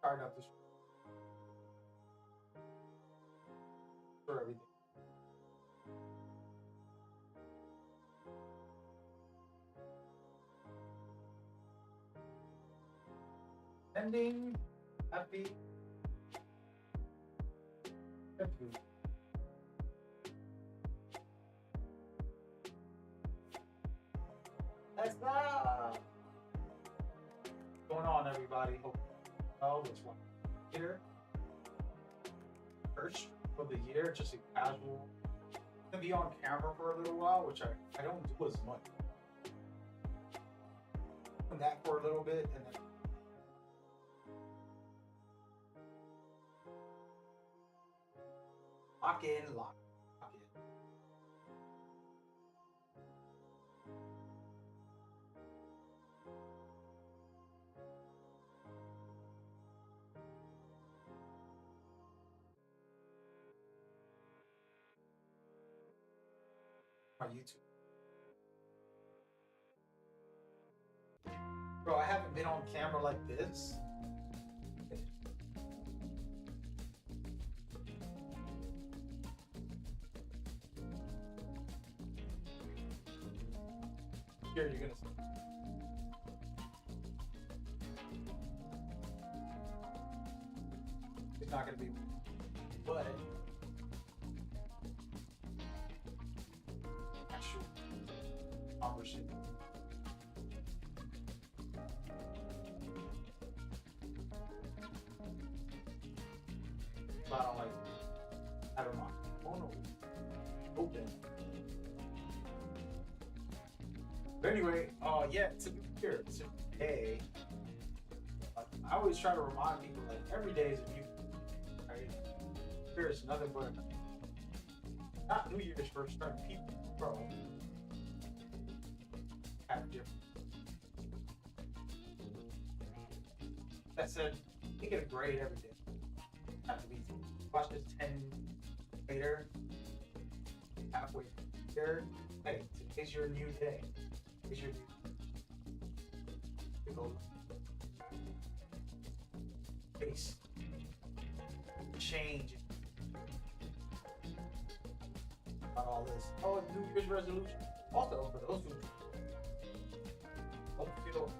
Tired up this for everything. Ending happy. Happy. That's not going on, everybody. Hope well. It's one here. First of the year, just a casual. I'm gonna be on camera for a little while, which I don't do as much. Doing that for a little bit, and then lock in, lock in. My YouTube. Bro, I haven't been on camera like this. Here, you're gonna see. It's not gonna be, but actual conversation. But I don't like. I don't know. Oh no. Open. But anyway, yeah, it's a new year. It's a new day. I always try to remind people like every day is a new. Right? There's nothing but not New Year's for certain people, bro. Have different. That said, you get a grade every day. Have to be watch this 10 later, halfway here. Hey, today's your new day. Today's your new go face change about all this. Oh, New Year's resolution. Also, for those who don't feel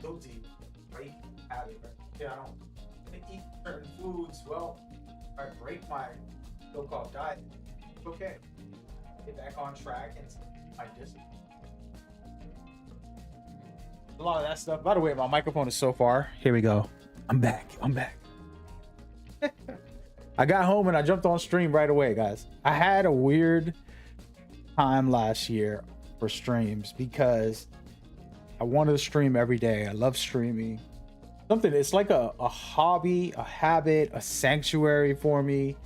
guilty, break habit, right? Yeah, I don't eat certain foods. Well, I break my so-called diet. It's okay. Get back on track and my discipline. A lot of that stuff. By the way, my microphone is so far. Here we go. I'm back. I got home and I jumped on stream right away, guys. I had a weird time last year for streams because I wanted to stream every day. I love streaming. It's like a hobby, a habit, a sanctuary for me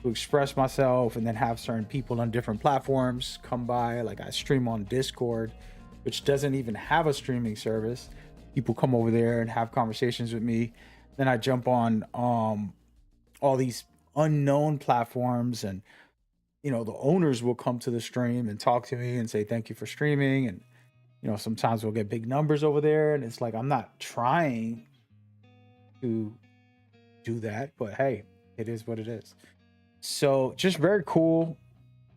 to express myself and then have certain people on different platforms come by. Like I stream on Discord, which doesn't even have a streaming service. People come over there and have conversations with me. Then I jump on all these unknown platforms, and the owners will come to the stream and talk to me and say thank you for streaming. And sometimes we'll get big numbers over there, and it's like I'm not trying to do that, but hey, it is what it is. So just very cool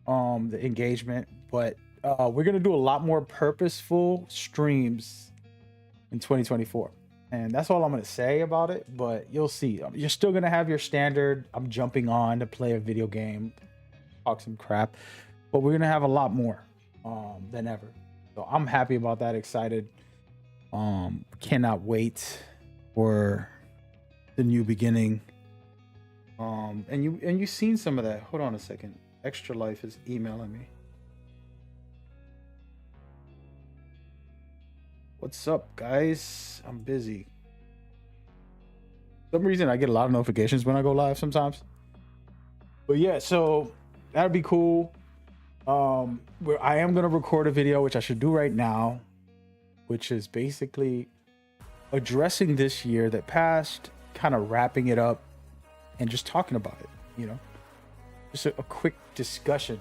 the engagement, but we're gonna do a lot more purposeful streams in 2024, and that's all I'm gonna say about it. But you'll see, you're still gonna have your standard I'm jumping on to play a video game, talk some crap, but we're gonna have a lot more than ever. So I'm happy about that, excited. Cannot wait for the new beginning. And you've seen some of that. Hold on a second. Extra Life is emailing me. What's up, guys? I'm busy. For some reason I get a lot of notifications when I go live sometimes. But yeah, so that'd be cool. Where I am gonna record a video, which I should do right now, which is basically addressing this year that passed, kind of wrapping it up and just talking about it, just a quick discussion.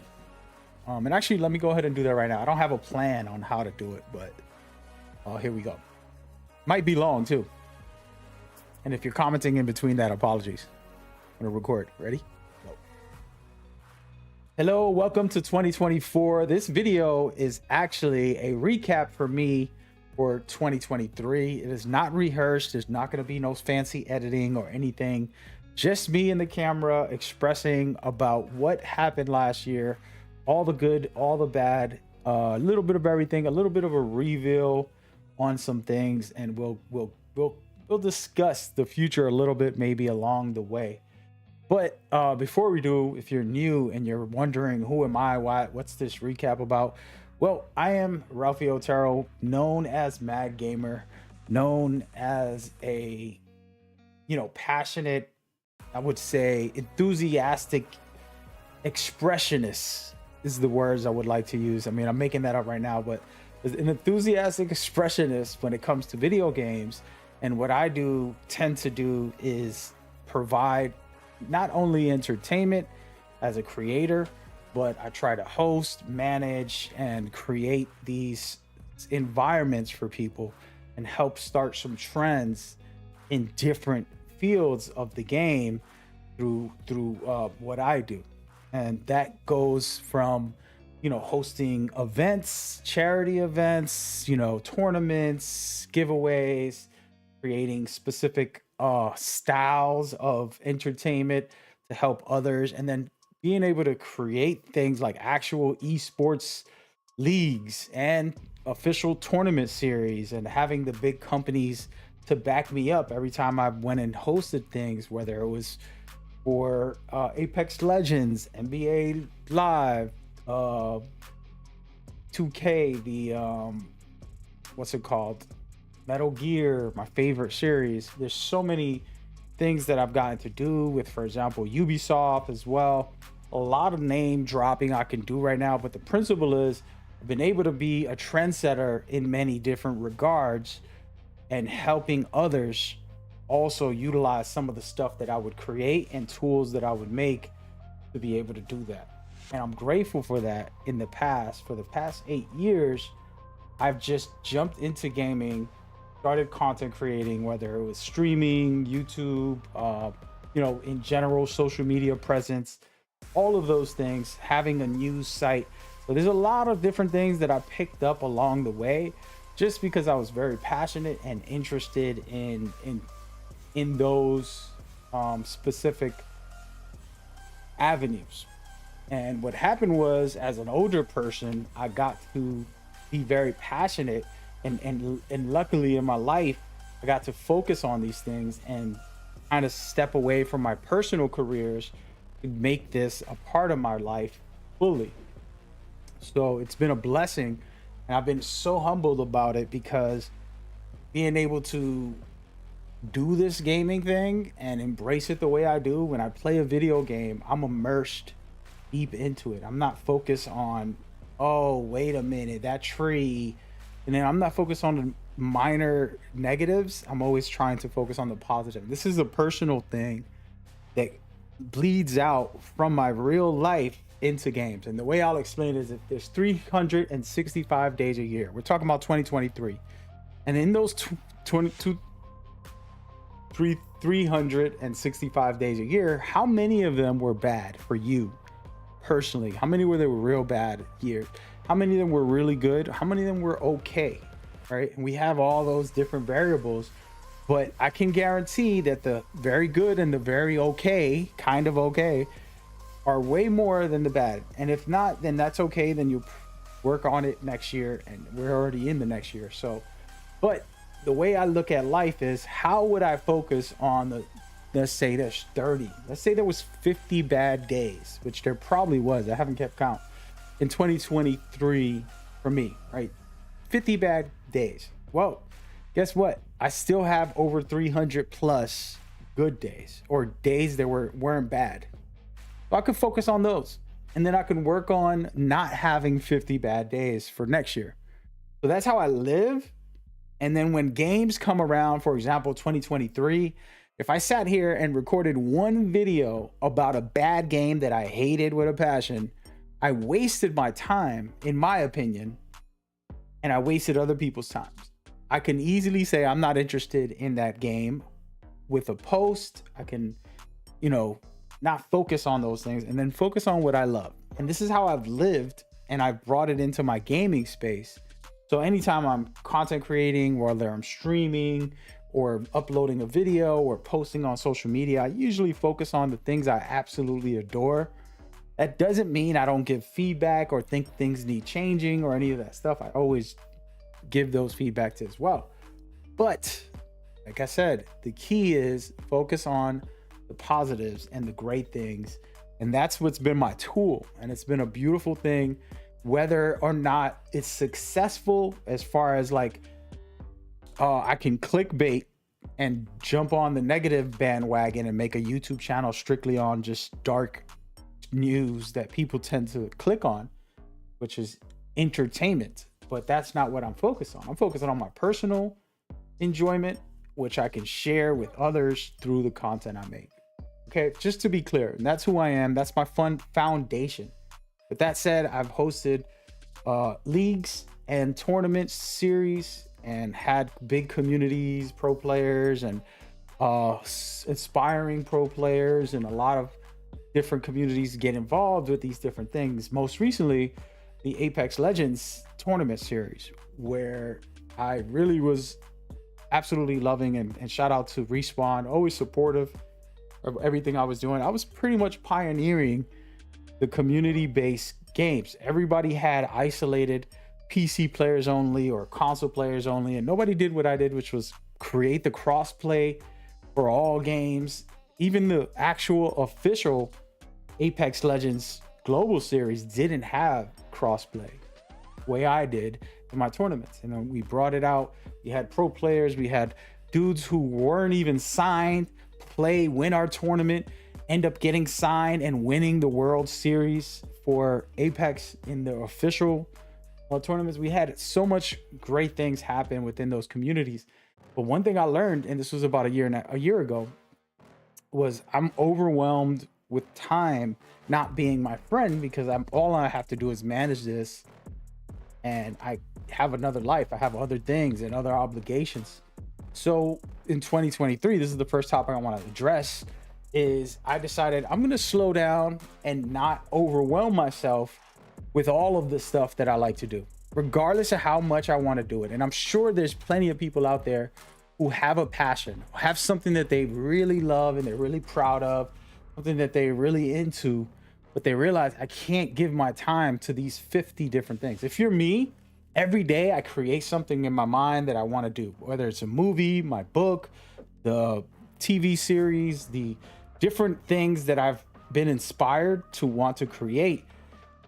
And actually, let me go ahead and do that right now. I don't have a plan on how to do it, but here we go. Might be long too. And if you're commenting in between that, apologies. I'm gonna record. Ready? Go. Hello, welcome to 2024. This video is actually a recap for me for 2023. It is not rehearsed. There's not going to be no fancy editing or anything. Just me and the camera expressing about what happened last year, all the good, all the bad, a little bit of everything, a little bit of a reveal on some things, and we'll discuss the future a little bit, maybe along the way. But before we do, if you're new and you're wondering who am I, what's this recap about? Well, I am Ralphie Otero, known as Mad Gamer, known as a, passionate, I would say enthusiastic expressionist is the words I would like to use. I mean, I'm making that up right now, but an enthusiastic expressionist when it comes to video games. And what I tend to do is provide not only entertainment as a creator, but I try to host, manage, and create these environments for people and help start some trends in different fields of the game through what I do. And that goes from, hosting events, charity events, tournaments, giveaways, creating specific styles of entertainment to help others, and then being able to create things like actual esports leagues and official tournament series, and having the big companies to back me up every time I went and hosted things, whether it was for Apex Legends, NBA Live, 2K, the what's it called, Metal Gear, my favorite series. There's so many things that I've gotten to do with, for example, Ubisoft as well. A lot of name dropping I can do right now, but the principle is I've been able to be a trendsetter in many different regards and helping others also utilize some of the stuff that I would create and tools that I would make to be able to do that. And I'm grateful for that. For the past 8 years, I've just jumped into gaming, started content creating, whether it was streaming, YouTube, in general, social media presence, all of those things, having a news site. So there's a lot of different things that I picked up along the way, just because I was very passionate and interested in those specific avenues. And what happened was, as an older person, I got to be very passionate, and luckily in my life, I got to focus on these things and kind of step away from my personal careers to make this a part of my life fully. So it's been a blessing, and I've been so humbled about it, because being able to do this gaming thing and embrace it the way I do, when I play a video game, I'm immersed deep into it. I'm not focused on, oh, wait a minute, that tree. And then I'm not focused on the minor negatives. I'm always trying to focus on the positive. This is a personal thing that bleeds out from my real life into games. And the way I'll explain it is, if there's 365 days a year, we're talking about 2023. And in those 365 days a year, how many of them were bad for you personally? How many were real bad years? How many of them were really good? How many of them were okay? Right? And we have all those different variables, but I can guarantee that the very good and the very okay, kind of okay, are way more than the bad. And if not, then that's okay. Then you work on it next year, and we're already in the next year. So, but the way I look at life is, how would I focus on let's say there's 30, let's say there was 50 bad days, which there probably was, I haven't kept count, in 2023 for me, right? 50 bad days. Well, guess what? I still have over 300 plus good days, or days that weren't bad. So I could focus on those, and then I can work on not having 50 bad days for next year. So that's how I live. And then when games come around, for example, 2023, if I sat here and recorded one video about a bad game that I hated with a passion, I wasted my time, in my opinion, and I wasted other people's time. I can easily say I'm not interested in that game with a post. I can, you know, not focus on those things and then focus on what I love. And this is how I've lived, and I've brought it into my gaming space. So anytime I'm content creating, whether I'm streaming or uploading a video or posting on social media, I usually focus on the things I absolutely adore. That doesn't mean I don't give feedback or think things need changing or any of that stuff. I always give those feedbacks as well. But like I said, the key is focus on the positives and the great things. And that's what's been my tool. And it's been a beautiful thing, whether or not it's successful as far as like, I can clickbait and jump on the negative bandwagon and make a YouTube channel strictly on just dark news that people tend to click on, which is entertainment. But that's not what I'm focused on. I'm focusing on my personal enjoyment, which I can share with others through the content I make. Okay, just to be clear, and that's who I am. That's my fun foundation. With that said, I've hosted leagues and tournament series and had big communities, pro players, and inspiring pro players, and a lot of different communities get involved with these different things. Most recently, the Apex Legends tournament series, where I really was absolutely loving, and shout out to Respawn, always supportive of everything I was doing. I was pretty much pioneering the community-based games. Everybody had isolated PC players only or console players only, and nobody did what I did, which was create the crossplay for all games. Even the actual official Apex Legends Global Series didn't have crossplay the way I did in my tournaments. And then we brought it out. We had pro players, we had dudes who weren't even signed win our tournament, end up getting signed and winning the World Series for Apex in the official tournaments. We had so much great things happen within those communities. But one thing I learned, and this was about a year ago, was I'm overwhelmed with time not being my friend, because all I have to do is manage this, and I have another life. I have other things and other obligations. So in 2023, this is the first topic I want to address, is I decided I'm going to slow down and not overwhelm myself with all of the stuff that I like to do, regardless of how much I want to do it. And I'm sure there's plenty of people out there who have a passion, have something that they really love and they're really proud of, something that they're really into, but they realize I can't give my time to these 50 different things. If you're me, every day I create something in my mind that I want to do, whether it's a movie, my book, the TV series, the different things that I've been inspired to want to create.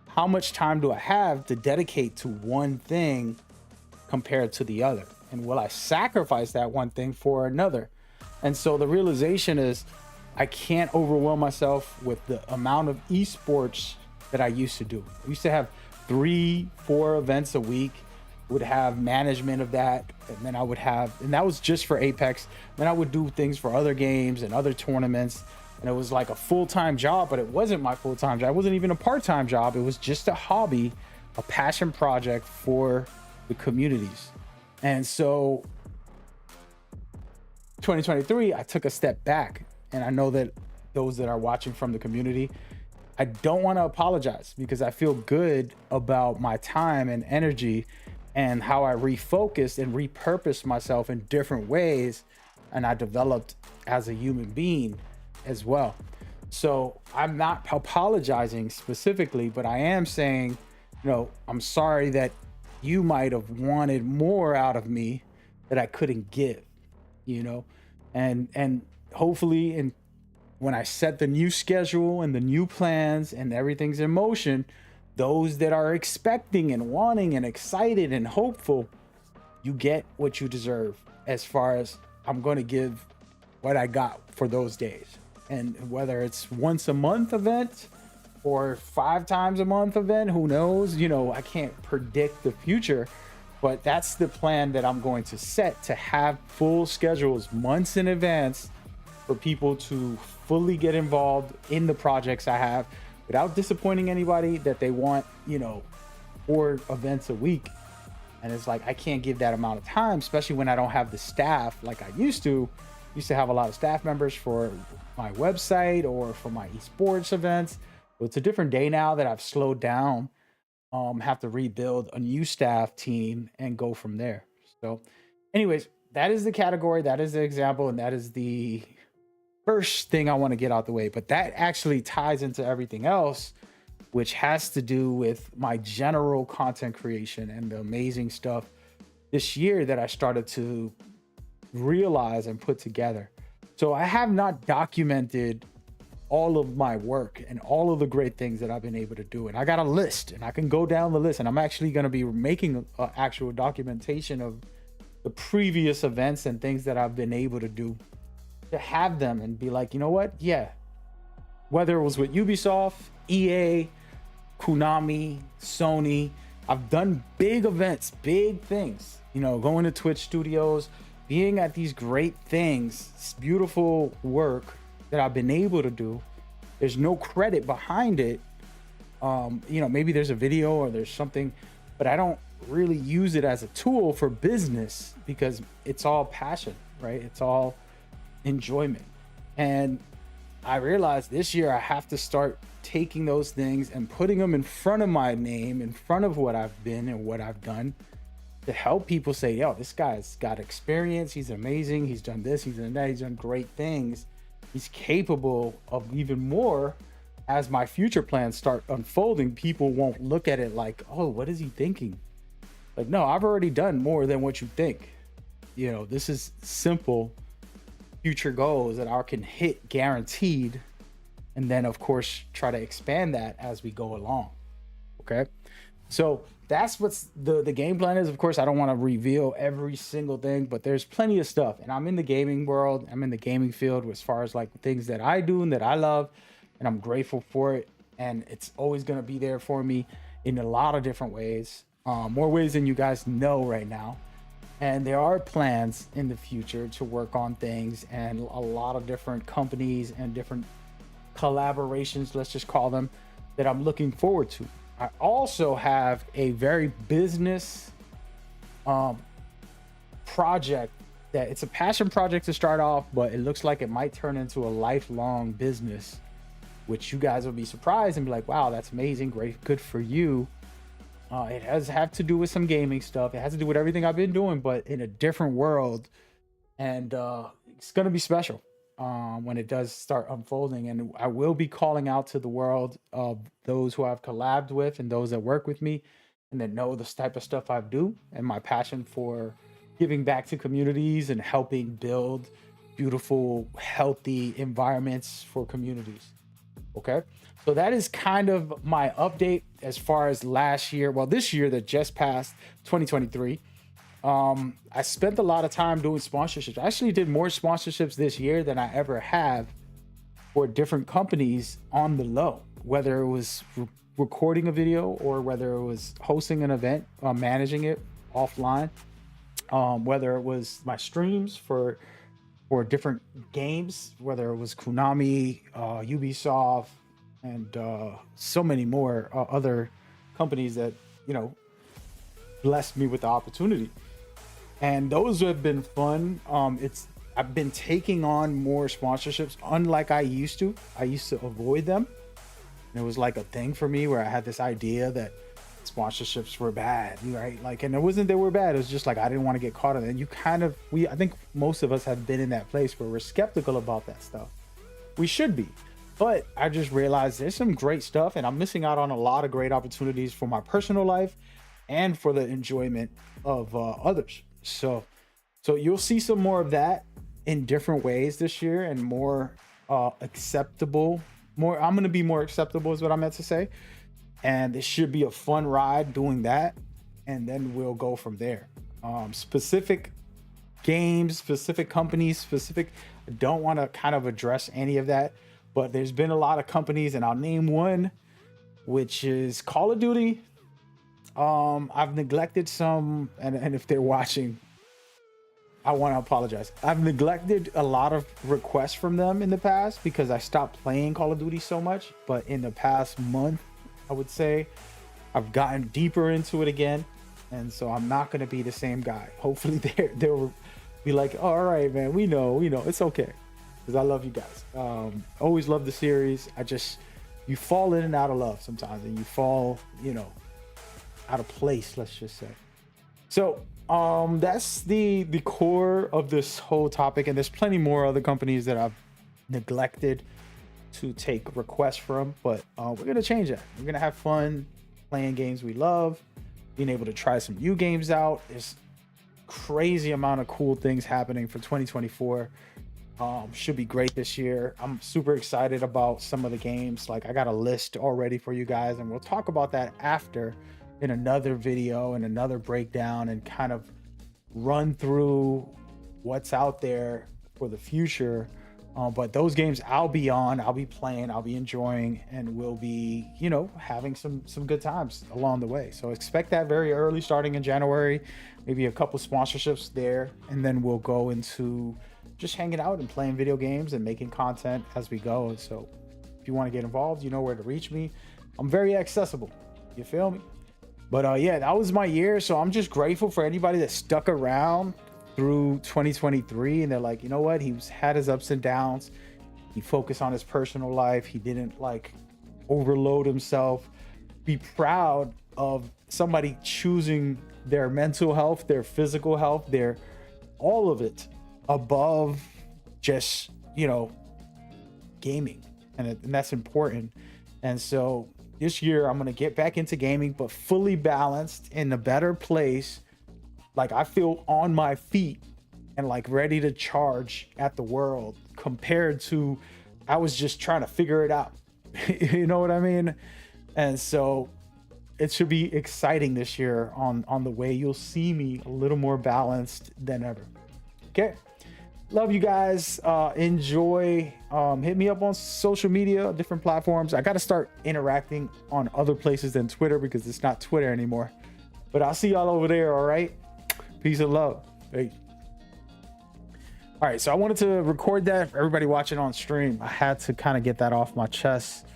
How much time do I have to dedicate to one thing compared to the other? And will I sacrifice that one thing for another? And so the realization is I can't overwhelm myself with the amount of esports that I used to do. I used to have 3-4 events a week, would have management of that, and then I would have, and that was just for Apex. Then I would do things for other games and other tournaments, and it was like a full-time job, but it wasn't my full-time job. It wasn't even a part-time job. It was just a hobby, a passion project for the communities. And so 2023, I took a step back, and I know that those that are watching from the community, I don't want to apologize, because I feel good about my time and energy and how I refocused and repurposed myself in different ways, and I developed as a human being as well. So I'm not apologizing specifically, but I am saying, you know, I'm sorry that you might have wanted more out of me that I couldn't give, you know, and hopefully, and when I set the new schedule and the new plans and everything's in motion, those that are expecting and wanting and excited and hopeful, you get what you deserve, as far as I'm going to give what I got for those days. And whether it's once a month event or 5 times a month event, who knows? You know, I can't predict the future, but that's the plan that I'm going to set, to have full schedules months in advance for people to fully get involved in the projects I have without disappointing anybody that they want, you know, 4 events a week. And it's like, I can't give that amount of time, especially when I don't have the staff like I used to Used to have a lot of staff members for my website or for my esports events. But it's a different day now that I've slowed down. Have to rebuild a new staff team and go from there. So, anyways, that is the category, that is the example, and that is the first thing I want to get out the way. But that actually ties into everything else, which has to do with my general content creation and the amazing stuff this year that I started to realize and put together. So I have not documented all of my work and all of the great things that I've been able to do. And I got a list, and I can go down the list, and I'm actually going to be making an actual documentation of the previous events and things that I've been able to do, to have them and be like, you know what? Yeah. Whether it was with Ubisoft, EA, Konami, Sony, I've done big events, big things, you know, going to Twitch studios, being at these great things, this beautiful work that I've been able to do. There's no credit behind it. You know, maybe there's a video or there's something, but I don't really use it as a tool for business because it's all passion, right? It's all enjoyment. And I realized this year I have to start taking those things and putting them in front of my name, in front of what I've been and what I've done, to help people say, yo, this guy's got experience. He's amazing. He's done this. He's done that. He's done great things. He's capable of even more. As my future plans start unfolding, people won't look at it like, oh, what is he thinking? Like, no, I've already done more than what you think. You know, this is simple future goals that I can hit guaranteed. And then, of course, try to expand that as we go along. Okay. So that's what's the game plan is. Of course, I don't want to reveal every single thing, but there's plenty of stuff. And I'm in the gaming world. I'm in the gaming field as far as like things that I do and that I love. And I'm grateful for it. And it's always going to be there for me in a lot of different ways. More ways than you guys know right now. And there are plans in the future to work on things, and a lot of different companies and different collaborations, let's just call them, that I'm looking forward to. I also have a very business project that it's a passion project to start off, but it looks like it might turn into a lifelong business, which you guys will be surprised and be like, wow, that's amazing. Great. Good for you. It has have to do with some gaming stuff. It has to do with everything I've been doing, but in a different world. And it's going to be special when it does start unfolding. And I will be calling out to the world of those who I've collabed with and those that work with me and that know this type of stuff I do and my passion for giving back to communities and helping build beautiful, healthy environments for communities. Okay. So that is kind of my update as far as last year. Well, this year that just passed, 2023. I spent a lot of time doing sponsorships. I actually did more sponsorships this year than I ever have for different companies on the low, whether it was recording a video or whether it was hosting an event, managing it offline, whether it was my streams for different games, whether it was Konami, Ubisoft, and so many more other companies that, you know, blessed me with the opportunity. And those have been fun. I've been taking on more sponsorships, unlike I used to. I used to avoid them. And it was like a thing for me where I had this idea that sponsorships were bad, right? Like, and it wasn't they were bad. It was just like I didn't want to get caught in it. And you kind of, I think most of us have been in that place where we're skeptical about that stuff. We should be. But I just realized there's some great stuff, and I'm missing out on a lot of great opportunities for my personal life and for the enjoyment of others. So you'll see some more of that in different ways this year, and more acceptable. I'm going to be more acceptable is what I meant to say. And it should be a fun ride doing that. And then we'll go from there. Specific games, specific companies, I don't want to kind of address any of that. But there's been a lot of companies, and I'll name one, which is Call of Duty. I've neglected some, and if they're watching, I want to apologize. I've neglected a lot of requests from them in the past because I stopped playing Call of Duty so much. But in the past month, I would say, I've gotten deeper into it again. And so I'm not going to be the same guy. Hopefully they'll be like, oh, all right, man, we know, it's okay, because I love you guys. Always love the series. You fall in and out of love sometimes, and you fall, out of place, let's just say. So that's the core of this whole topic, and there's plenty more other companies that I've neglected to take requests from, but we're gonna change that. We're gonna have fun playing games we love, being able to try some new games out. There's crazy amount of cool things happening for 2024. Should be great this year. I'm super excited about some of the games. Like, I got a list already for you guys, and we'll talk about that after in another video and another breakdown, and kind of run through what's out there for the future. But those games I'll be playing, I'll be enjoying, and we'll be, having some good times along the way. So expect that very early, starting in January, maybe a couple sponsorships there, and then we'll go into just hanging out and playing video games and making content as we go. And so if you want to get involved, you know where to reach me. I'm very accessible. You feel me? But yeah, that was my year. So I'm just grateful for anybody that stuck around through 2023, and they're like, you know what, he's had his ups and downs. He focused on his personal life. He didn't overload himself. Be proud of somebody choosing their mental health, their physical health, their all of it above just gaming, and that's important. And so this year I'm gonna get back into gaming, but fully balanced, in a better place. Like, I feel on my feet and ready to charge at the world, compared to I was just trying to figure it out. You know what I mean? And so it should be exciting this year on the way you'll see me a little more balanced than ever. Okay. Love you guys. Enjoy. Hit me up on social media, different platforms. I got to start interacting on other places than Twitter, because it's not Twitter anymore. But I'll see y'all over there. All right. Peace and love. Hey. All right, so I wanted to record that for everybody watching on stream. I had to kind of get that off my chest.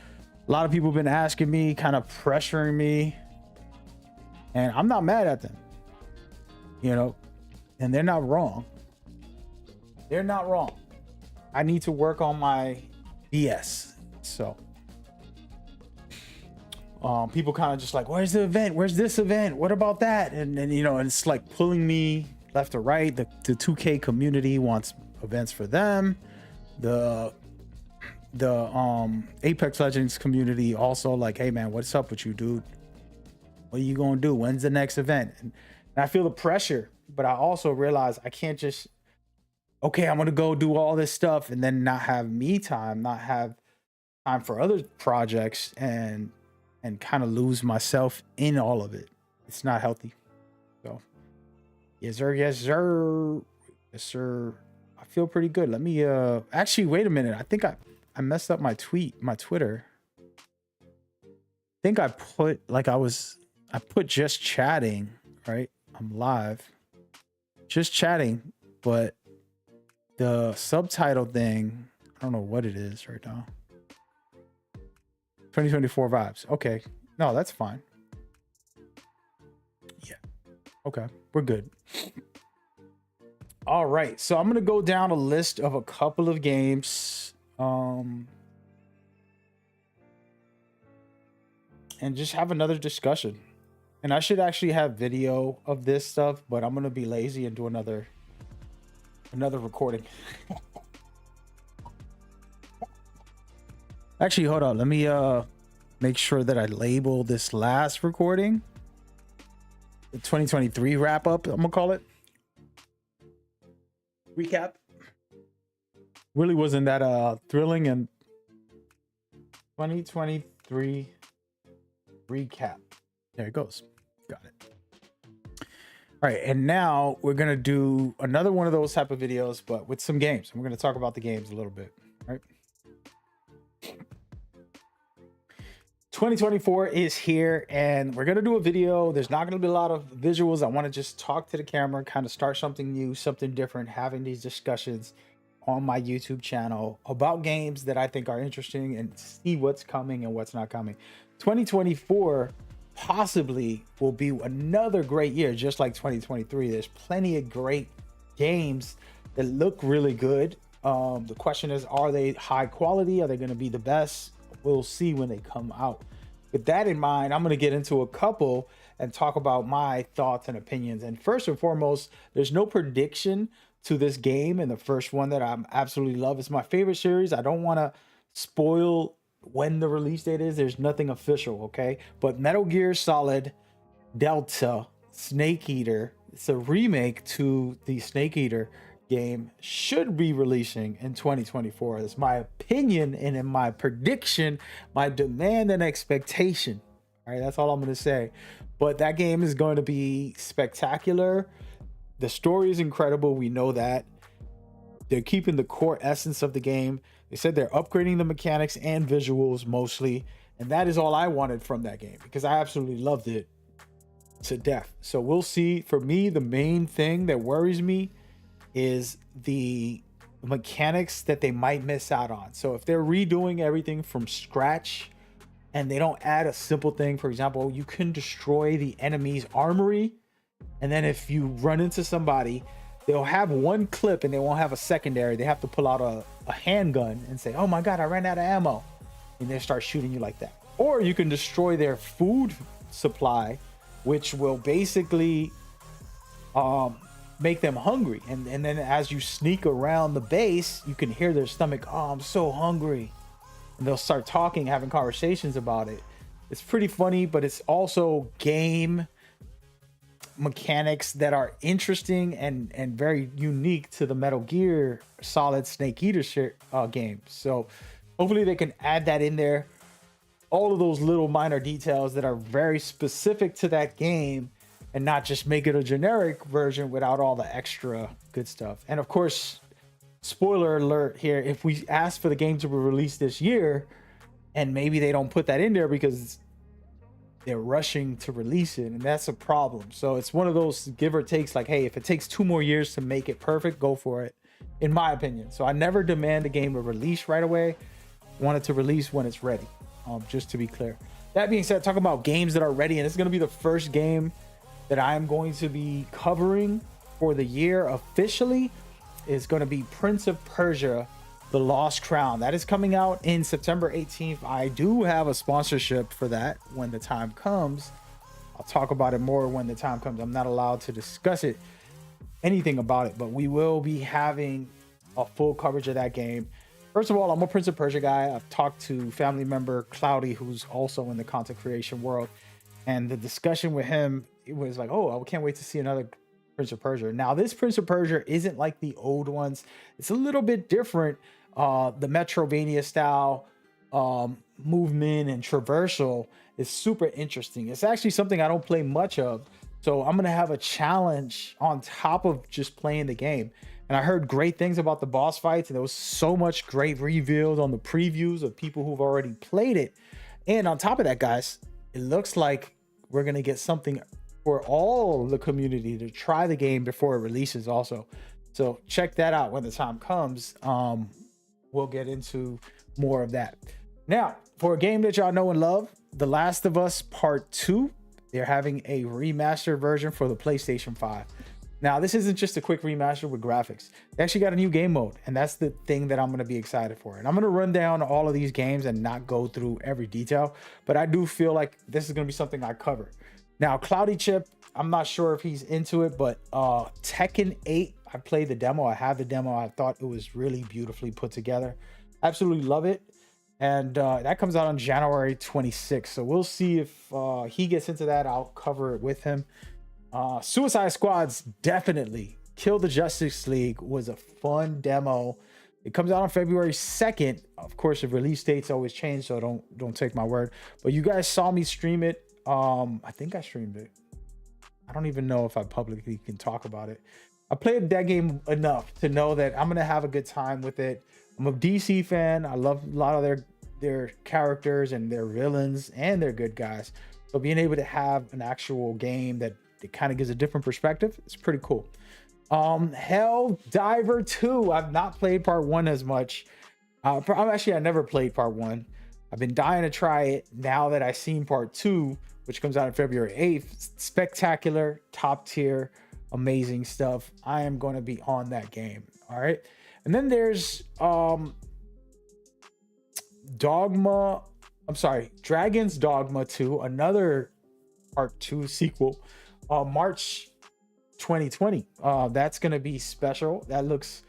A lot of people have been asking me, kind of pressuring me, and I'm not mad at them, and they're not wrong. They're not wrong. I need to work on my BS. So people kind of just where's the event? Where's this event? What about that? And and it's pulling me left or right. The 2K community wants events for them. The Apex Legends community also hey man, what's up with you, dude? What are you gonna do? When's the next event? And I feel the pressure, but I also realize I can't just, okay, I'm gonna go do all this stuff and then not have me time, not have time for other projects, and kind of lose myself in all of it. It's not healthy. So yes sir, yes sir, yes sir. I feel pretty good. Let me actually, wait a minute. I think I messed up my Twitter. I think I put I put just chatting, right? I'm live, just chatting, but the subtitle thing, I don't know what it is right now. 2024 vibes. Okay. No, that's fine. Yeah. Okay. We're good. All right. So I'm going to go down a list of a couple of games. And just have another discussion. And I should actually have video of this stuff, but I'm going to be lazy and do another recording. Actually, hold on. Let me make sure that I label this last recording the 2023 wrap up, I'm gonna call it. Recap. Really wasn't that thrilling, and 2023 recap. There it goes. Got it. All right, and now we're gonna do another one of those type of videos, but with some games. We're gonna talk about the games a little bit. All right. 2024 is here, and we're gonna do a video. There's not gonna be a lot of visuals. I want to just talk to the camera, kind of start something new, something different, having these discussions on my YouTube channel about games that I think are interesting, and see what's coming and what's not coming. 2024 possibly will be another great year, just like 2023. There's plenty of great games that look really good. The question is, are they high quality? Are they going to be the best? We'll see when they come out. With that in mind, I'm going to get into a couple and talk about my thoughts and opinions. And first and foremost, there's no prediction to this game. And the first one that I absolutely love, it's my favorite series. I don't want to spoil when the release date is. There's nothing official, okay? But Metal Gear Solid Delta Snake Eater, it's a remake to the Snake Eater game, should be releasing in 2024. That's my opinion, and in my prediction, my demand and expectation. All right, that's all I'm going to say. But that game is going to be spectacular. The story is incredible. We know that. They're keeping the core essence of the game. They said they're upgrading the mechanics and visuals mostly. And that is all I wanted from that game, because I absolutely loved it to death. So we'll see. For me, the main thing that worries me is the mechanics that they might miss out on. So if they're redoing everything from scratch and they don't add a simple thing, for example, you can destroy the enemy's armory, and then if you run into somebody, they'll have one clip and they won't have a secondary. They have to pull out a handgun and say, oh my God, I ran out of ammo. And they start shooting you like that. Or you can destroy their food supply, which will basically make them hungry. And then as you sneak around the base, you can hear their stomach, oh, I'm so hungry. And they'll start talking, having conversations about it. It's pretty funny, but it's also game mechanics that are interesting and very unique to the Metal Gear Solid Snake Eater game. So hopefully they can add that in there. All of those little minor details that are very specific to that game, and not just make it a generic version without all the extra good stuff. And of course, spoiler alert here, if we ask for the game to be released this year and maybe they don't put that in there because they're rushing to release it, and that's a problem. So it's one of those give or takes, like, hey, if it takes 2 more years to make it perfect, go for it, in my opinion. So I never demand a game to release right away. I want it to release when it's ready, just to be clear. That being said, talking about games that are ready, and it's going to be the first game that I'm going to be covering for the year officially, is going to be Prince of Persia: The Lost Crown. That is coming out in September 18th. I do have a sponsorship for that when the time comes. I'll talk about it more when the time comes. I'm not allowed to discuss anything about it, but we will be having a full coverage of that game. First of all, I'm a Prince of Persia guy. I've talked to family member Cloudy, who's also in the content creation world, and the discussion with him, it was like, oh, I can't wait to see another Prince of Persia. Now, this Prince of Persia isn't like the old ones. It's a little bit different. The Metrovania style movement and traversal is super interesting. It's actually something I don't play much of. So I'm going to have a challenge on top of just playing the game. And I heard great things about the boss fights, and there was so much great revealed on the previews of people who've already played it. And on top of that, guys, it looks like we're going to get something for all the community to try the game before it releases also. So check that out when the time comes. We'll get into more of that. Now, for a game that y'all know and love, The Last of Us Part 2, they're having a remastered version for the PlayStation 5. Now, this isn't just a quick remaster with graphics. They actually got a new game mode, and that's the thing that I'm going to be excited for. And I'm going to run down all of these games and not go through every detail, but I do feel like this is going to be something I cover. Now, Cloudy Chip, I'm not sure if he's into it, but Tekken 8, I played the demo. I have the demo. I thought it was really beautifully put together. Absolutely love it. And that comes out on January 26th. So we'll see if he gets into that. I'll cover it with him. Suicide Squad's definitely. Kill the Justice League was a fun demo. It comes out on February 2nd. Of course, the release dates always change, so don't take my word. But you guys saw me stream it. I think I streamed it. I don't even know if I publicly can talk about it. I played that game enough to know that I'm going to have a good time with it. I'm a DC fan. I love a lot of their characters and their villains and their good guys. So being able to have an actual game that it kind of gives a different perspective, it's pretty cool. Helldiver 2. I've not played part 1 as much. I never played part 1. I've been dying to try it now that I've seen part 2, which comes out on February 8th. Spectacular, top tier. amazing stuff. I am going to be on that game. All right. And then there's Dogma. I'm sorry, Dragon's Dogma 2, another part 2 sequel, March 2020. That's going to be special. That looks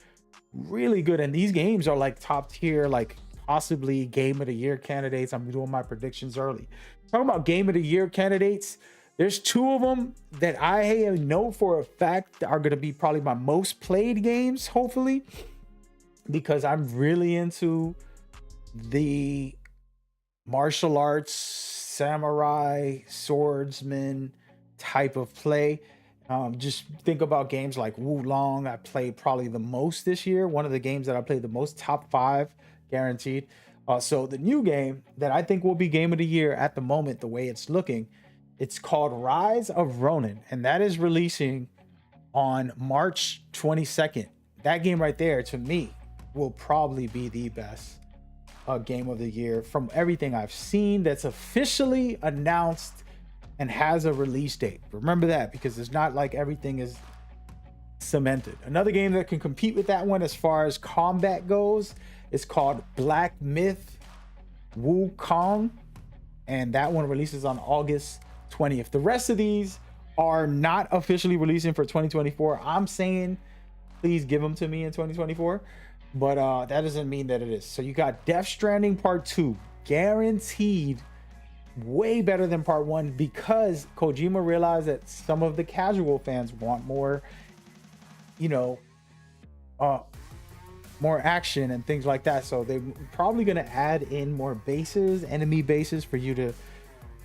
really good. And these games are like top tier, like possibly game of the year candidates. I'm doing my predictions early. Talking about game of the year candidates, there's two of them that I know for a fact are going to be probably my most played games, hopefully, because I'm really into the martial arts, samurai, swordsman type of play. Just think about games like Wo Long. I played probably the most this year. One of the games that I played the most, top 5 guaranteed. So the new game that I think will be game of the year at the moment, the way it's looking, it's called Rise of Ronin, and that is releasing on March 22nd. That game right there, to me, will probably be the best game of the year from everything I've seen that's officially announced and has a release date. Remember that, because it's not like everything is cemented. Another game that can compete with that one as far as combat goes is called Black Myth Wukong, and that one releases on August 20th. The rest of these are not officially releasing for 2024. I'm saying please give them to me in 2024, but that doesn't mean that it is. So you got Death Stranding Part 2, guaranteed way better than Part 1, because Kojima realized that some of the casual fans want more, you know, more action and things like that. So they're probably going to add in more bases, enemy bases for you to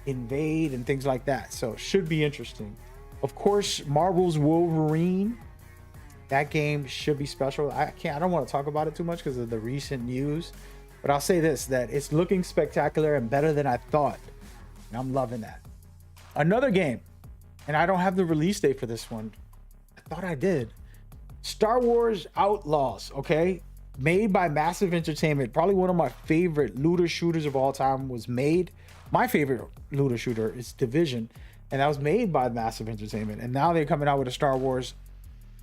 invade and things like that. So it should be interesting. Of course, Marvel's Wolverine, that game should be special. I don't want to talk about it too much because of the recent news, but I'll say this, that it's looking spectacular and better than I thought, and I'm loving that. Another game, and I don't have the release date for this one. I thought I did. Star Wars Outlaws, okay? Made by Massive Entertainment. Probably one of my favorite looter shooters of all time was made. My favorite looter shooter is Division, and that was made by Massive Entertainment. And now they're coming out with a Star Wars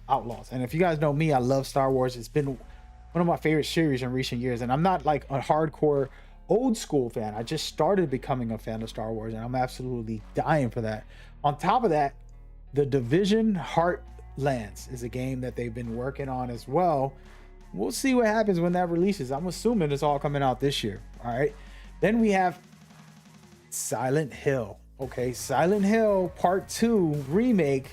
Outlaws. And if you guys know me, I love Star Wars. It's been one of my favorite series in recent years. And I'm not like a hardcore old school fan. I just started becoming a fan of Star Wars, and I'm absolutely dying for that. On top of that, The Division Heartlands is a game that they've been working on as well. We'll see what happens when that releases. I'm assuming it's all coming out this year. All right. Then we have Silent Hill. Okay, Silent Hill Part 2 remake.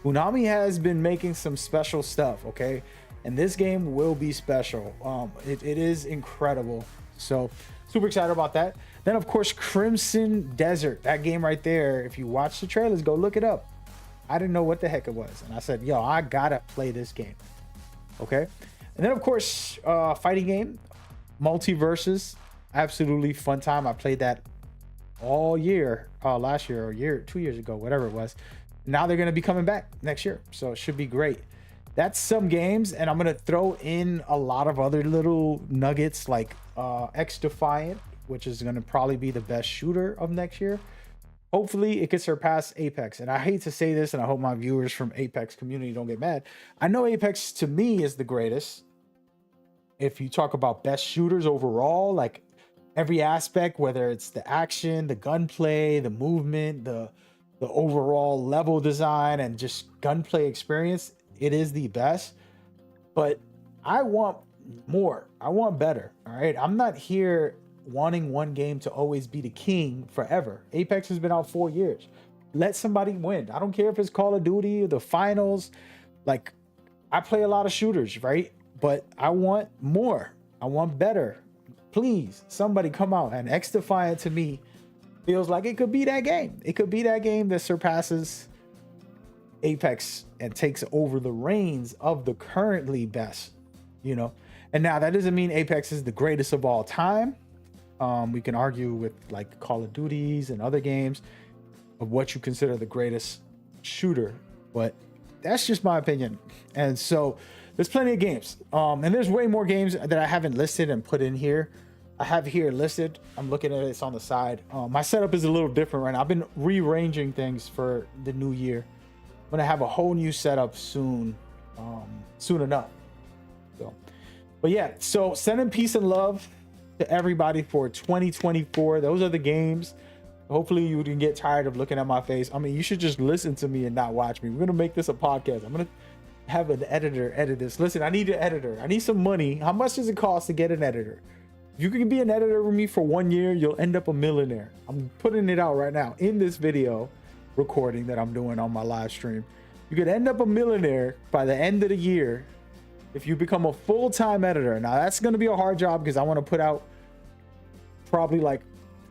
Konami has been making some special stuff, okay? And this game will be special. It is incredible. So super excited about that. Then of course, Crimson Desert, that game right there. If you watch the trailers, go look it up. I didn't know what the heck it was, and I said, yo, I gotta play this game. Okay. And then of course, fighting game, Multiverses, absolutely fun time. I played that all year, last year or 2 years ago, whatever it was. Now they're going to be coming back next year, so it should be great. That's some games, and I'm going to throw in a lot of other little nuggets like X Defiant, which is going to probably be the best shooter of next year. Hopefully it could surpass Apex. And I hate to say this, and I hope my viewers from Apex community don't get mad. I know Apex to me is the greatest. If you talk about best shooters overall, like every aspect, whether it's the action, the gunplay, the movement, the overall level design, and just gunplay experience, it is the best. But I want more. I want better. All right. I'm not here wanting one game to always be the king forever. Apex has been out 4 years. Let somebody win. I don't care if it's Call of Duty or the finals. Like, I play a lot of shooters, right? But I want more. I want better. Please, somebody come out. And X Defiant to me feels like it could be that game. It could be that game that surpasses Apex and takes over the reins of the currently best, you know. And now that doesn't mean Apex is the greatest of all time. We can argue with like Call of Duties and other games of what you consider the greatest shooter, but that's just my opinion. And so there's plenty of games, and there's way more games that I haven't listed and put in here. I have here listed. I'm looking at it. It's on the side. My setup is a little different right now. I've been rearranging things for the new year. gonna have a whole new setup soon, soon enough. So, but yeah, so sending peace and love to everybody for 2024. Those are the games. Hopefully you didn't get tired of looking at my face. I mean, you should just listen to me and not watch me. We're gonna make this a podcast. I'm gonna have an editor edit this. Listen, I need an editor. I need some money. How much does it cost to get an editor? If you can be an editor with me for 1 year, you'll end up a millionaire. I'm putting it out right now in this video recording that I'm doing on my live stream. You could end up a millionaire by the end of the year if you become a full-time editor. Now that's going to be a hard job because I want to put out probably like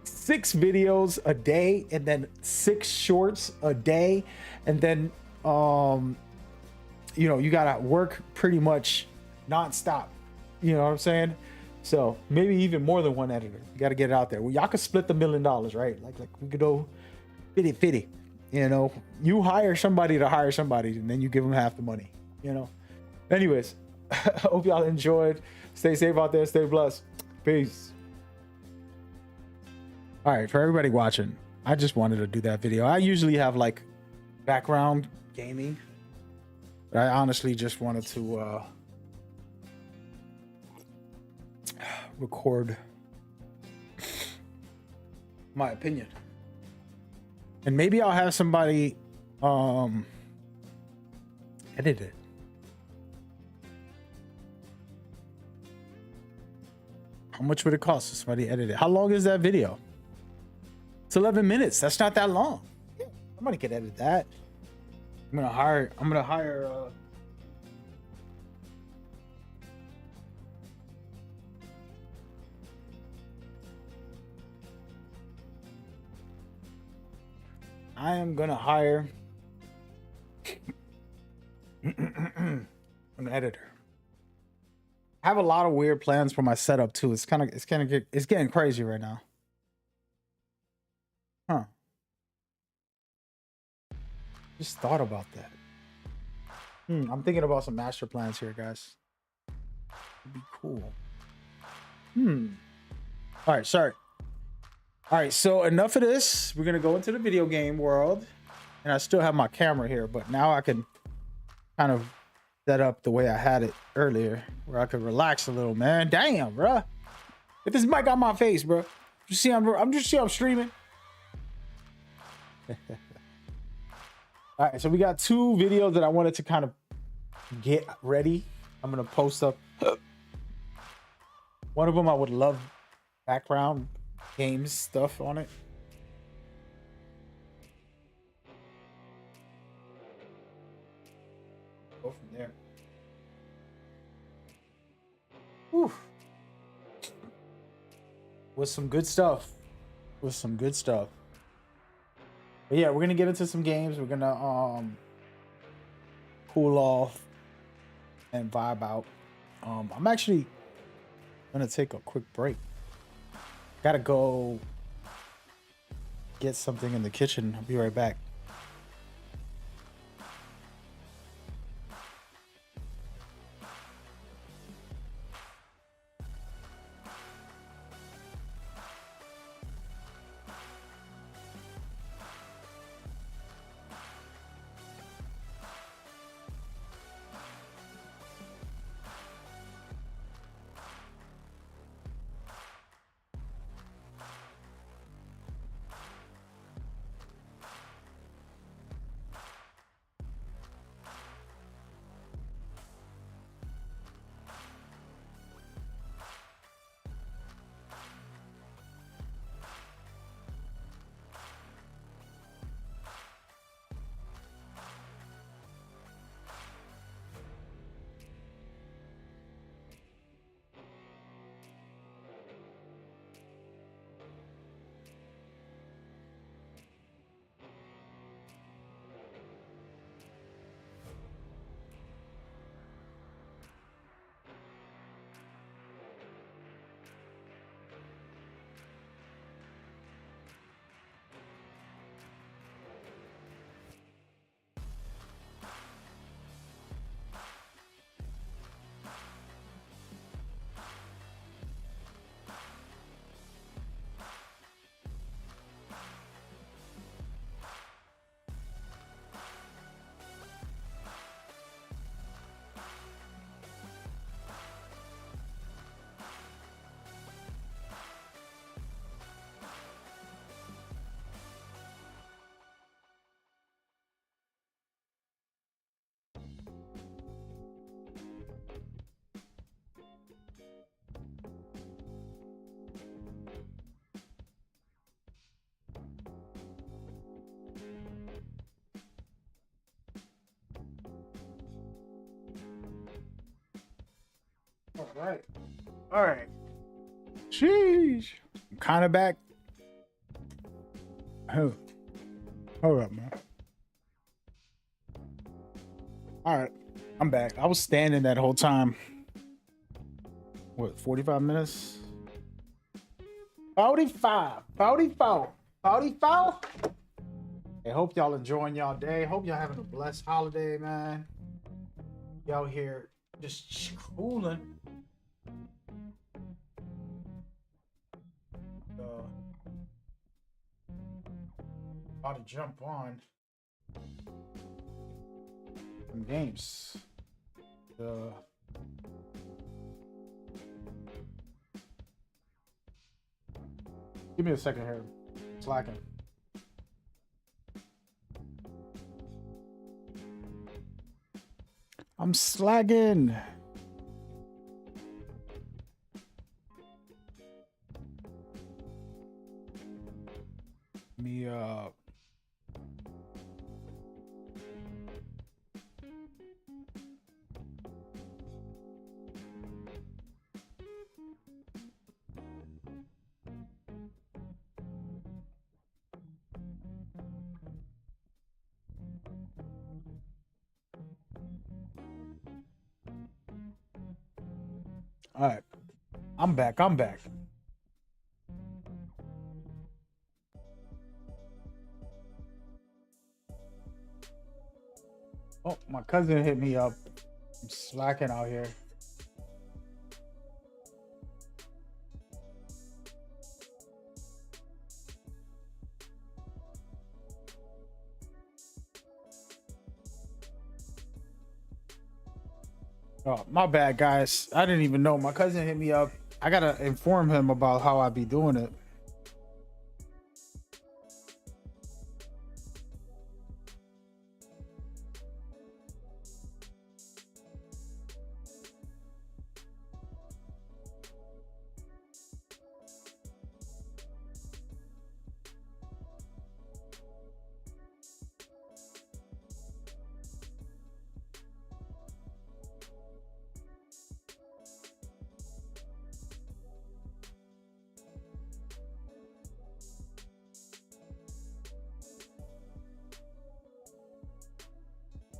6 videos a day and then 6 shorts a day. And then, you know, you got to work pretty much nonstop. You know what I'm saying? So maybe even more than one editor. You got to get it out there. Well, y'all could split the $1 million, right? Like we could go 50-50. You know, you hire somebody to hire somebody, and then you give them half the money. You know. Anyways, I hope y'all enjoyed. Stay safe out there. Stay blessed. Peace. All right, for everybody watching, I just wanted to do that video. I usually have like background gaming, but I honestly just wanted to record my opinion, and maybe I'll have somebody edit it. How much would it cost if somebody edit it? How long is that video? It's 11 minutes. That's not that long. Yeah, somebody could edit that. I'm gonna hire I am gonna hire an editor. I have a lot of weird plans for my setup too. It's getting crazy right now. Huh. Just thought about that. I'm thinking about some master plans here, guys. It'd be cool. All right, sorry. All right, so enough of this. We're gonna go into the video game world, and I still have my camera here, but now I can kind of set up the way I had it earlier, where I could relax a little. Man, damn, bro. Get this mic on my face, bro. You see, I'm streaming. All right, so we got 2 videos that I wanted to kind of get ready. I'm gonna post up. One of them I would love background games stuff on it. Go from there. Whew. With some good stuff. But yeah, we're gonna get into some games. We're gonna cool off and vibe out. I'm actually gonna take a quick break. Gotta go get something in the kitchen. I'll be right back. right. All right. Sheesh. I'm kind of back. Hold up, man. All right. I'm back. I was standing that whole time. What, 45 minutes? 45. 44. 44. I hope y'all enjoying y'all day. Hope y'all having a blessed holiday, man. Y'all here just cooling. About to jump on some games. Give me a second here. Slacking. I'm slacking. Me All right. I'm back. Oh, my cousin hit me up. I'm slacking out here. Oh, my bad, guys. I didn't even know. My cousin hit me up. I gotta inform him about how I be doing it.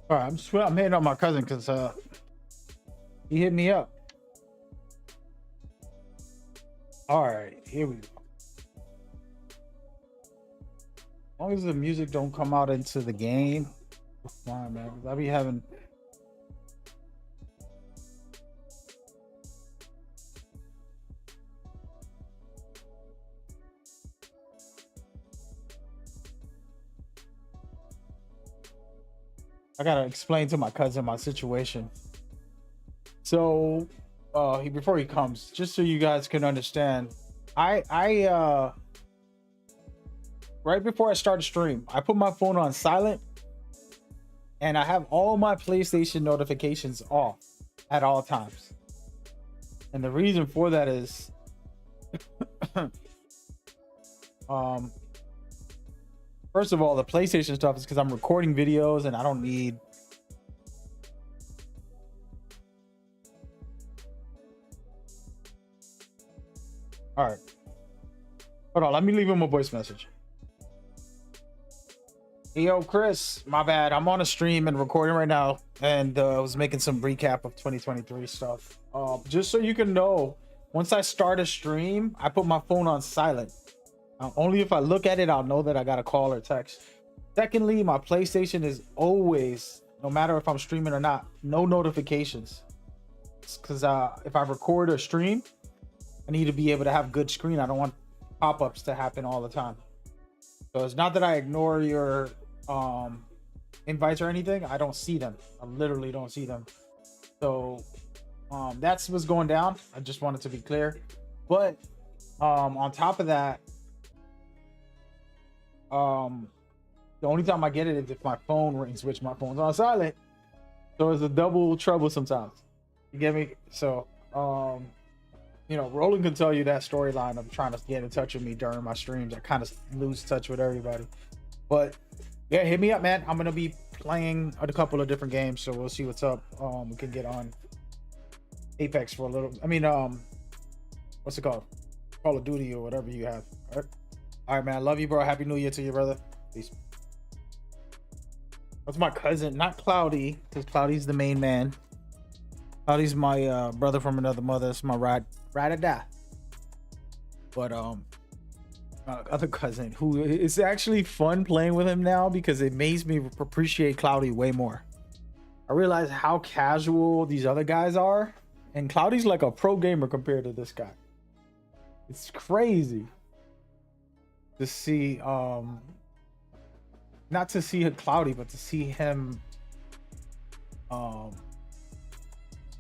All right, I'm hitting on my cousin because he hit me up. All right, here we go. As long as the music don't come out into the game, it's fine, man. 'Cause I be having. I gotta explain to my cousin my situation. So, before he comes, just so you guys can understand, I right before I start a stream, I put my phone on silent, and I have all my PlayStation notifications off at all times. And the reason for that is, first of all, the PlayStation stuff is because I'm recording videos and I don't need. All right. Hold on. Let me leave him a voice message. Hey, yo, Chris, my bad. I'm on a stream and recording right now, and I was making some recap of 2023 stuff. Just so you can know, once I start a stream, I put my phone on silent. Only if I look at it, I'll know that I got a call or text. Secondly, my PlayStation is always, no matter if I'm streaming or not, no notifications. Because if I record or stream, I need to be able to have good screen. I don't want pop-ups to happen all the time. So it's not that I ignore your invites or anything. I don't see them. I literally don't see them. So that's what's going down. I just wanted to be clear. But on top of that, the only time I get it is if my phone rings, which my phone's on silent. So it's a double trouble sometimes. You get me? So, you know, Roland can tell you that storyline of trying to get in touch with me during my streams. I kind of lose touch with everybody. But yeah, hit me up, man. I'm gonna be playing a couple of different games, so we'll see what's up. We can get on Apex for a little. I mean, what's it called? Call of Duty or whatever you have. All right, man. I love you, bro. Happy New Year to you, brother. Peace. That's my cousin, not Cloudy, because Cloudy's the main man. Cloudy's my brother from another mother. It's my ride or die. But other cousin, who it's actually fun playing with him now because it makes me appreciate Cloudy way more. I realize how casual these other guys are, and Cloudy's like a pro gamer compared to this guy. It's crazy to see, not to see Cloudy, but to see him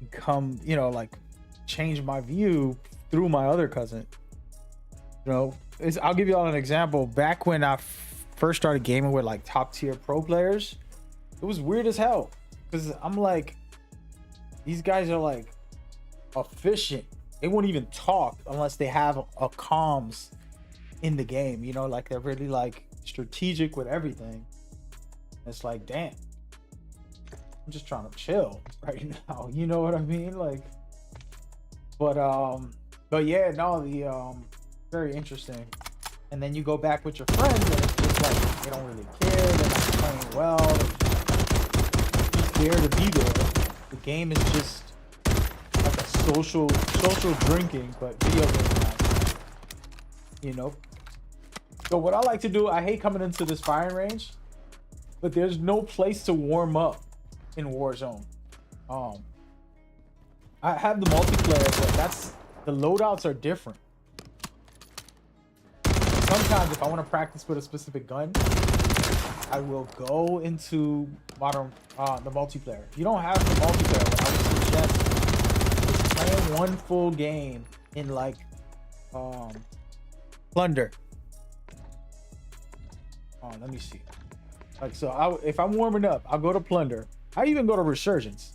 become, you know, like change my view through my other cousin. You know, I'll give you all an example. Back when I first started gaming with like top tier pro players, it was weird as hell because I'm like, these guys are like efficient. They won't even talk unless they have a comms in the game, you know, like they're really like strategic with everything. It's like, damn, I'm just trying to chill right now, you know what I mean? Like, but yeah, no, the very interesting. And then you go back with your friends and it's just like they don't really care, they're not playing well, they're just there to be there. The game is just like a social drinking, but video game night, you know. So what I like to do, I hate coming into this firing range, but there's no place to warm up in Warzone. I have the multiplayer, but that's, the loadouts are different. Sometimes if I want to practice with a specific gun, I will go into modern the multiplayer. If you don't have the multiplayer, what I would suggest is playing one full game in like Plunder. Let me see. Like, so if I'm warming up, I'll go to Plunder. I even go to Resurgence.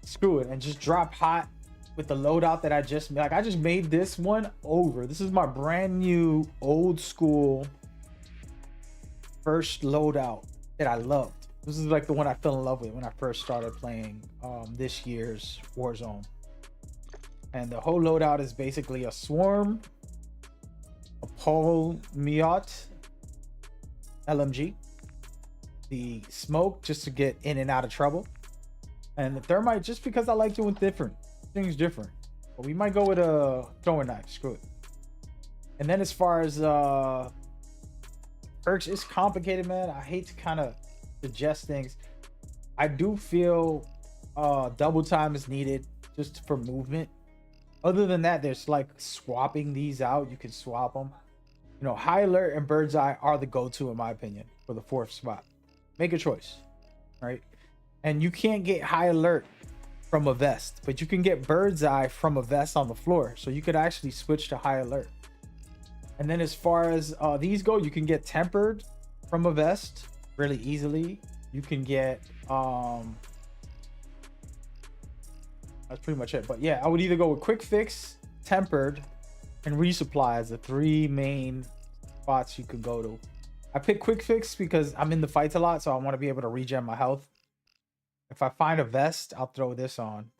Screw it, and just drop hot with the loadout that I just made. Like, I just made this one over. This is my brand new old school first loadout that I loved. This is like the one I fell in love with when I first started playing this year's Warzone. And the whole loadout is basically a Swarm, a Paul Miot LMG, the smoke just to get in and out of trouble, and the thermite just because I like doing different things different. But we might go with a throwing knife. Screw it. And then as far as perks, it's complicated, man. I hate to kind of suggest things. I do feel double time is needed just for movement. Other than that, there's like swapping these out. You can swap them. You know, High Alert and Bird's Eye are the go-to in my opinion for the 4th spot. Make a choice, right? And you can't get High Alert from a vest, but you can get Bird's Eye from a vest on the floor. So you could actually switch to High Alert. And then as far as these go, you can get Tempered from a vest really easily. You can get that's pretty much it. But yeah, I would either go with Quick Fix, Tempered, and Resupply as the 3 main spots you could go to. I pick Quick Fix because I'm in the fights a lot, so I want to be able to regen my health. If I find a vest, I'll throw this on.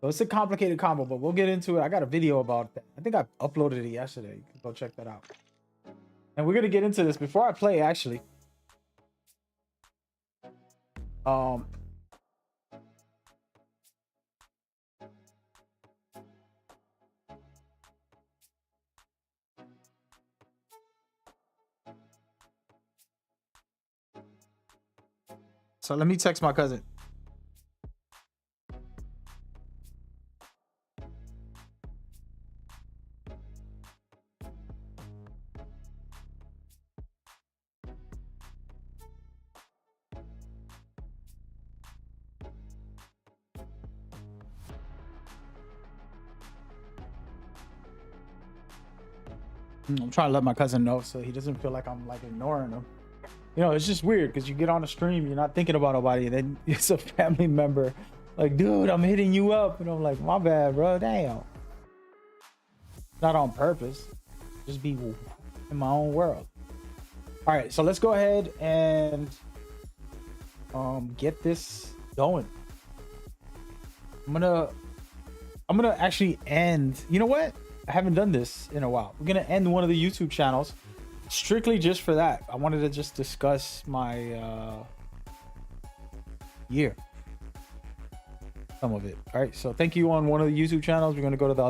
So it's a complicated combo, but we'll get into it. I got a video about that. I think I uploaded it yesterday. You can go check that out. And we're gonna get into this before I play, actually. So let me text my cousin. I'm trying to let my cousin know so he doesn't feel like I'm like ignoring him. You know, it's just weird because you get on a stream, you're not thinking about nobody, and then it's a family member like, dude, I'm hitting you up, and I'm like, my bad, bro, damn. Not on purpose, just be in my own world. All right, so let's go ahead and get this going. I'm gonna I'm gonna actually end. You know what? I haven't done this in a while. We're gonna end one of the YouTube channels strictly just for that. I wanted to just discuss my year, some of it. All right. So thank you on one of the YouTube channels. We're gonna go to the other.